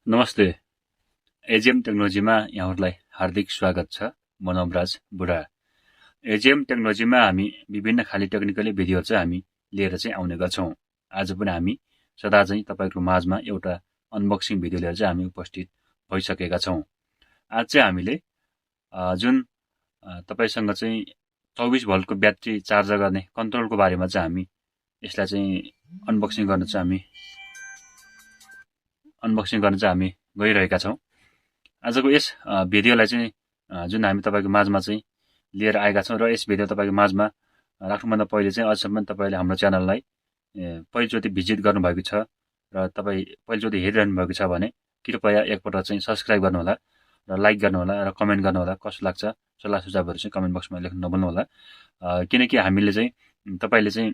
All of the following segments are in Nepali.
नमस्ते। एजीएम टेक्नोलोजीमा यहाँहरूलाई हार्दिक स्वागत छ। म नवराज बुढा। एजीएम टेक्नोलोजीमा हामी विभिन्न खाली टेक्निकली भिडियोहरू चाहिँ हामी लिएर चाहिँ आउने गर्छौँ। आज पनि हामी सदा चाहिँ तपाईको माझमा एउटा अनबक्सिङ भिडियो लिएर चाहिँ हामी उपस्थित भइसकेका छौँ। आज चाहिँ हामीले जुन तपाईसँग चाहिँ 24 भोल्टको ब्याट्री चार्ज गर्ने कन्ट्रोलको बारेमा चाहिँ हामी यसलाई चाहिँ अनबक्सिङ गर्न चाहिँ हामी गइरहेका छौँ। आजको यस भिडियोलाई चाहिँ जुन हामी तपाईको माझमा चाहिँ लिएर आएका छौँ र यस भिडियो तपाईको माझमा राख्नुभन्दा पहिले चाहिँ अझसम्म तपाईले हाम्रो च्यानललाई पहिलोचोटि भिजिट गर्नुभएको छ र तपाई पहिलोचोटि हेरिरहनु भएको छ भने कृपया एकपल्ट चाहिँ सब्स्क्राइब गर्नुहोला र लाइक गर्नुहोला र कमेन्ट गर्नुहोला। कस्तो लाग्छ सल्लाह सुझावहरू चाहिँ कमेन्ट बक्समा लेख्न नभुल्नुहोला। किनकि हामीले चाहिँ तपाईले चाहिँ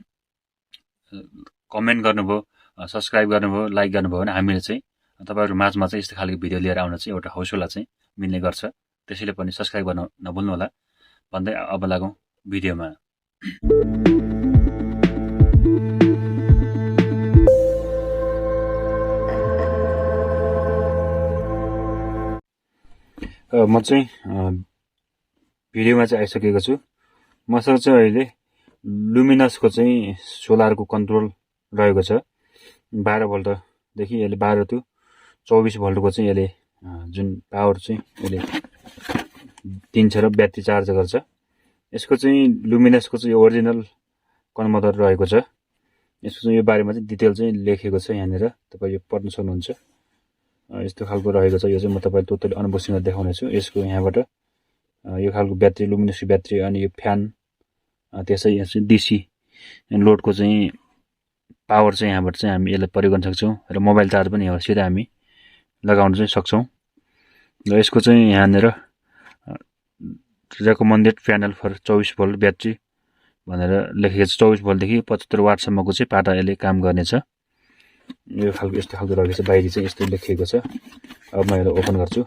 कमेन्ट गर्नुभयो, सब्स्क्राइब गर्नुभयो, लाइक गर्नुभयो भने हामीले चाहिँ तपाईहरु माझमा चाहिँ यस्तो खालको भिडियो लिएर आउन चाहिँ एउटा हौसला चाहिँ मिल्ने गर्छ। त्यसैले पनि सब्स्क्राइब गर्न नभुल्नुहोला भन्दै अब लागौं भिडियोमा। म चाहिँ भिडियोमा चाहिँ आइसकेको छु। मसँग चाहिँ अहिले लुमिनसको चाहिँ सोलरको कन्ट्रोल रहेको छ। 12 भोल्टदेखि यसले 12 टु 24 भोल्टको चाहिँ यसले जुन पावर चाहिँ यसले दिन्छ र ब्याट्री चार्ज गर्छ। यसको चाहिँ लुमिनसको चाहिँ ओरिजिनल कन्भर्टर रहेको छ। यसको चाहिँ यो बारेमा चाहिँ डिटेल चाहिँ लेखेको छ यहाँनिर, तपाईले पढ्न सक्नुहुन्छ। यस्तो खालको रहेको छ। यो चाहिँ म तपाईलाई टोटली अनबक्सिङ गरेर देखाउने छु। यसको यहाँबाट यो खालको ब्याट्री, लुमिनसको ब्याट्री अनि यो फ्यान, त्यसै यहाँ चाहिँ डीसी लोडको चाहिँ पावर चाहिँ यहाँबाट चाहिँ हामी यसलाई प्रयोग गर्न सक्छौं र मोबाइल चार्ज पनि यहाँ सिधै हामी लगाउन चाहिँ सक्छौं। र यसको चाहिँ यहाँनिर recommended panel for 24 volt battery भनेर लेखेको छ। 24 भोल्टदेखि 75 वाट सम्मको चाहिँ पाटा यसले काम गर्नेछ। यो खालको यस्तो खालको रहेको छ। बाहिर चाहिँ यस्तो लेखिएको छ। अब म यसलाई ओपन गर्छु।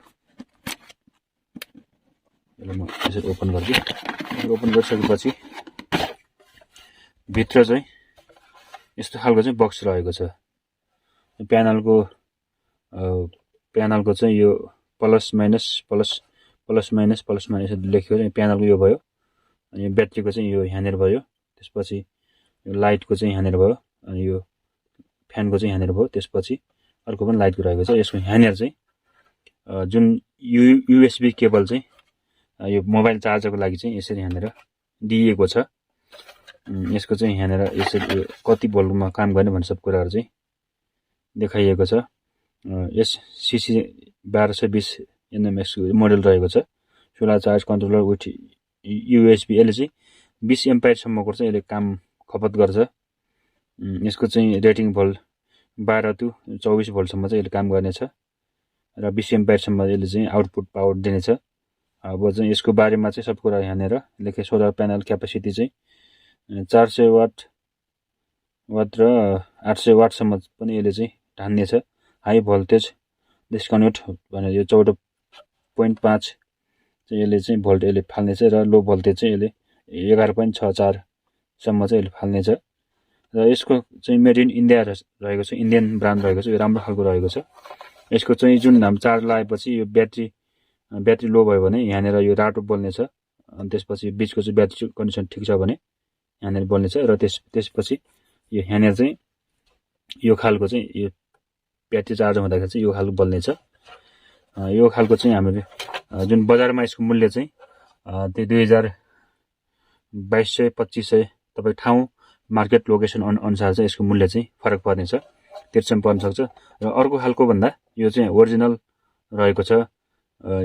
यसलाई म यसरी ओपन गर्छु। ओपन गरिसकेपछि भित्र चाहिँ यस्तो खालको चाहिँ बक्स रहेको छ। प्यानलको चाहिँ यो प्लस माइनस लेखेको छ। प्यानलको यो भयो, अनि ब्याट्रीको चाहिँ यो यहाँनिर भयो, त्यसपछि यो लाइटको चाहिँ यहाँनिर भयो, अनि यो फ्यानको चाहिँ यहाँनिर भयो, त्यसपछि अर्को पनि लाइटको रहेको छ। यसको यहाँनिर चाहिँ जुन युएसबी केबल चाहिँ यो मोबाइल चार्जरको लागि चाहिँ यसरी यहाँनिर दिएको छ। यसको चाहिँ यहाँनिर यसरी कति भोल्टमा काम गर्ने भन्ने सब कुराहरु चाहिँ देखाइएको छ। SCC1220NM-EX मोडल रहेको छ। Solar charge controller with USB. यसले चाहिँ 20 एम्पियर सम्मको चाहिँ यसले काम खपत गर्छ। यसको चाहिँ रेटिङ भोल्ट 12 टु 24 भोल्ट सम्म चाहिँ यसले काम गर्नेछ र 20 एम्पियर सम्म यसले चाहिँ आउटपुट पावर दिनेछ। अब चाहिँ यसको बारेमा चाहिँ सब कुरा यहाँनिर लेखे। सोलर प्यानल क्यापेसिटी चाहिँ 400 वाट र 800 वाट सम्म पनि यसले चाहिँ ढान्नेछ। हाई भोल्टेज डिस्कनेक्ट भनेर यो 14.5 चाहिँ यसले चाहिँ भोल्ट यसले फाल्नेछ र लो भोल्टेज चाहिँ यसले 11.64 सम्म चाहिँ यसले फाल्नेछ। र यसको चाहिँ मेड इन इन्डिया रहेको छ। इन्डियन ब्रान्ड रहेको छ। यो राम्रो खालको रहेको छ। यसको चाहिँ जुन हामी चार्ज लगाएपछि यो ब्याट्री लो भयो भने यहाँनिर यो रातो बल्नेछ। अनि त्यसपछि बीचको चाहिँ ब्याट्री कन्डिसन ठिक छ भने यहाँनिर बल्नेछ र त्यसपछि यो यहाँनिर चाहिँ यो खालको चाहिँ यो ब्याट्री चार्ज हुँदाखेरि चाहिँ यो खालको बल्नेछ। यो खालको चाहिँ हामीले जुन बजारमा यसको मूल्य चाहिँ 2200-2500 तपाईँ ठाउँ मार्केट लोकेसन अनुसार चाहिँ यसको मूल्य चाहिँ फरक पर्नेछ। त्यसमा पर्न सक्छ। र अर्को खालको भन्दा यो चाहिँ ओरिजिनल रहेको छ।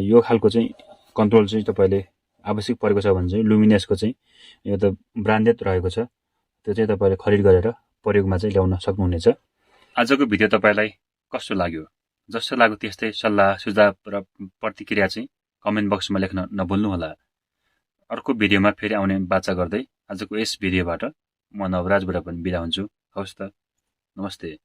यो खालको चाहिँ कन्ट्रोल चाहिँ तपाईले आवश्यक परेको छ भने चाहिँ लुमिनसको चाहिँ यो त ब्रान्डेड रहेको छ। त्यो चाहिँ तपाईले खरिद गरेर प्रयोगमा चाहिँ ल्याउन सक्नुहुनेछ। आजको भिडियो तपाईलाई कस्तो लाग्यो? जस्तो लाग्यो त्यस्तै सल्लाह सुझाव र प्रतिक्रिया चाहिँ कमेन्ट बक्समा लेख्न नभुल्नुहोला। अर्को भिडियोमा फेरि आउने बाचा गर्दै आजको यस भिडियोबाट म नवराजबाट पनि बिदा हुन्छु। हवस् त, नमस्ते।